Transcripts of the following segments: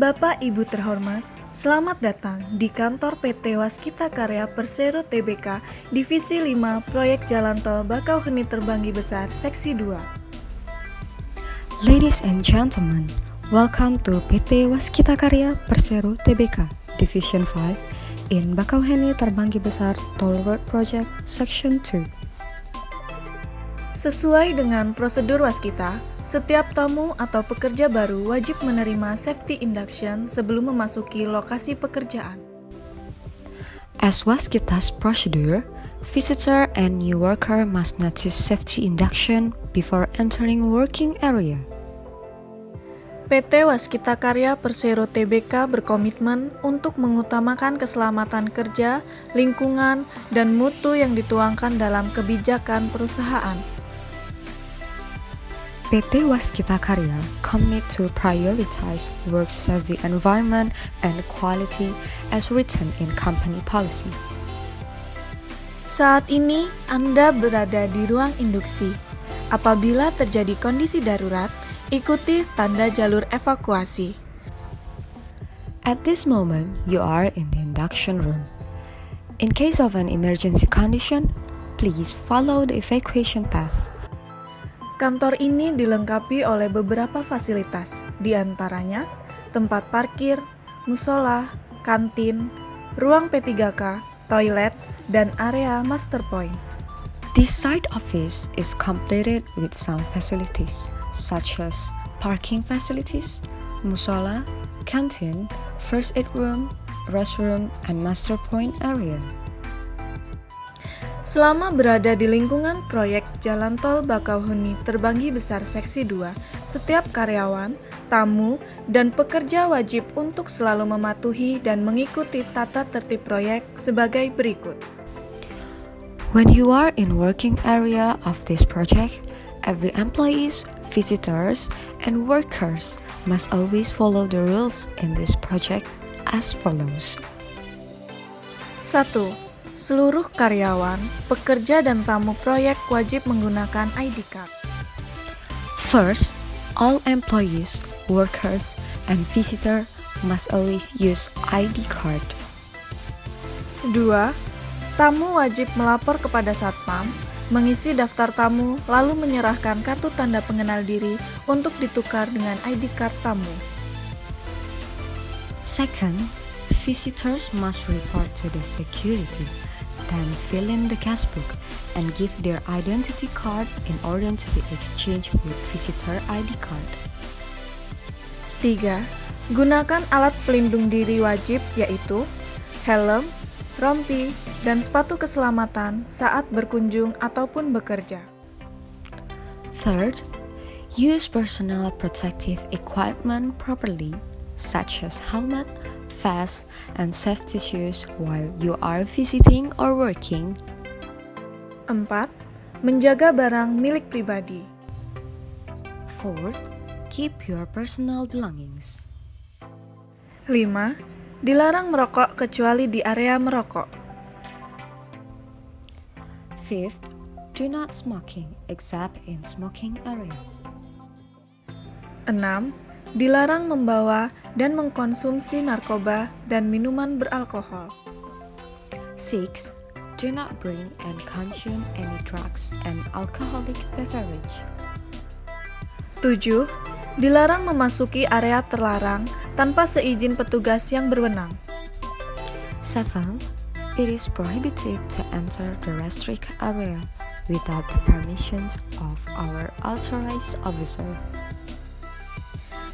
Bapak Ibu terhormat, selamat datang di kantor PT Waskita Karya Persero Tbk Divisi 5 Proyek Jalan Tol Bakauheni Terbanggi Besar Seksi 2. Ladies and gentlemen, welcome to PT Waskita Karya Persero Tbk Division 5 in Bakauheni Terbanggi Besar Toll Road Project Section 2. Sesuai dengan prosedur Waskita, setiap tamu atau pekerja baru wajib menerima safety induction sebelum memasuki lokasi pekerjaan. As Waskita's procedure, visitor and new worker must notice safety induction before entering working area. PT Waskita Karya Persero Tbk berkomitmen untuk mengutamakan keselamatan kerja, lingkungan, dan mutu yang dituangkan dalam kebijakan perusahaan. PT Waskita Karya commit to prioritize work safety environment and quality as written in company policy. Saat ini Anda berada di ruang induksi. Apabila terjadi kondisi darurat, ikuti tanda jalur evakuasi. At this moment, you are in the induction room. In case of an emergency condition, please follow the evacuation path. Kantor ini dilengkapi oleh beberapa fasilitas, di antaranya tempat parkir, musola, kantin, ruang P3K, toilet, dan area master point. This site office is completed with some facilities, such as parking facilities, musola, canteen, first aid room, restroom, and master point area. Selama berada di lingkungan proyek Jalan Tol Bakauheni Terbanggi Besar Seksi 2, setiap karyawan, tamu, dan pekerja wajib untuk selalu mematuhi dan mengikuti tata tertib proyek sebagai berikut. When you are in working area of this project, every employees, visitors, and workers must always follow the rules in this project as follows. 1. Seluruh karyawan, pekerja dan tamu proyek wajib menggunakan ID card. First, all employees, workers, and visitor must always use ID card. 2. Tamu wajib melapor kepada Satpam, mengisi daftar tamu, lalu menyerahkan kartu tanda pengenal diri untuk ditukar dengan ID card tamu. Second, visitors must report to the security, then fill in the cashbook and give their identity card in order to be exchanged with visitor ID card. 3. Gunakan alat pelindung diri wajib yaitu helm, rompi, dan sepatu keselamatan saat berkunjung ataupun bekerja. Third, use personal protective equipment properly, such as helmet, vest, and safety shoes while you are visiting or working. 4. Menjaga barang milik pribadi. Fourth, keep your personal belongings. 5. Dilarang merokok kecuali di area merokok. Fifth, do not smoking except in smoking area. 6. Dilarang membawa dan mengkonsumsi narkoba dan minuman beralkohol. 6. Do not bring and consume any drugs and alcoholic beverage. 7. Dilarang memasuki area terlarang tanpa seizin petugas yang berwenang. 7. It is prohibited to enter the restricted area without the permissions of our authorized officer.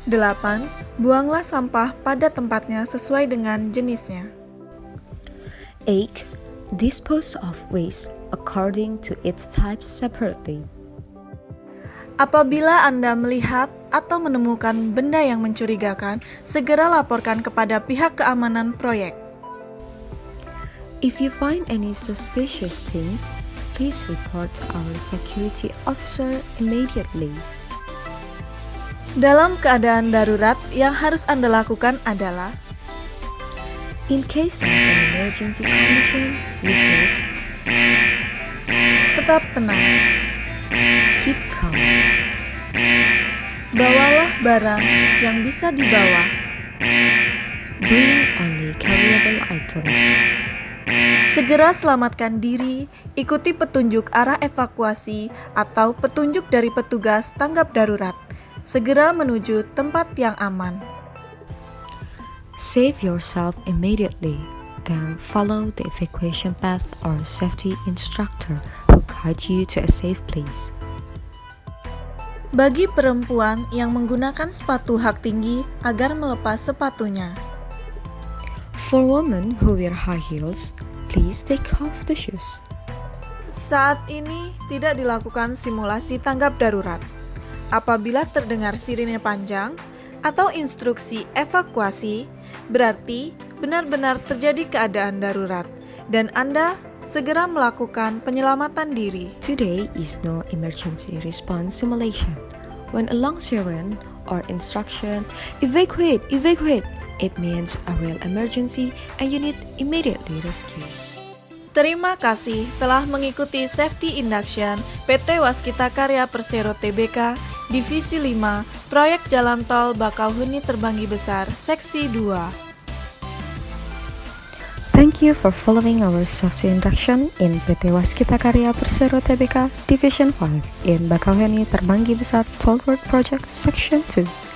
8. Buanglah sampah pada tempatnya sesuai dengan jenisnya. 8. Dispose of waste according to its types separately. Apabila Anda melihat atau menemukan benda yang mencurigakan, segera laporkan kepada pihak keamanan proyek. If you find any suspicious things, please report to our security officer immediately. Dalam keadaan darurat, yang harus Anda lakukan adalah in case of an emergency condition, we should tetap tenang, keep calm, bawalah barang yang bisa dibawa, Bring only carryable items. Segera selamatkan diri, ikuti petunjuk arah evakuasi atau petunjuk dari petugas tanggap darurat. Segera menuju tempat yang aman. Save yourself immediately, then follow the evacuation path or safety instructor who guides you to a safe place. Bagi perempuan yang menggunakan sepatu hak tinggi agar melepas sepatunya. For women who wear high heels, please take off the shoes. Saat ini tidak dilakukan simulasi tanggap darurat. Apabila terdengar sirine panjang atau instruksi evakuasi, berarti benar-benar terjadi keadaan darurat dan Anda segera melakukan penyelamatan diri. Today is no emergency response simulation. When a long siren or instruction, evacuate, evacuate, it means a real emergency and you need immediately rescue. Terima kasih telah mengikuti Safety Induction PT Waskita Karya Persero Tbk, Divisi 5, Proyek Jalan Tol Bakauheni Terbanggi Besar, Seksi 2. Thank you for following our safety induction in PT Waskita Karya Persero Tbk Division 5 in Bakauheni Terbanggi Besar Toll Road Project Section 2.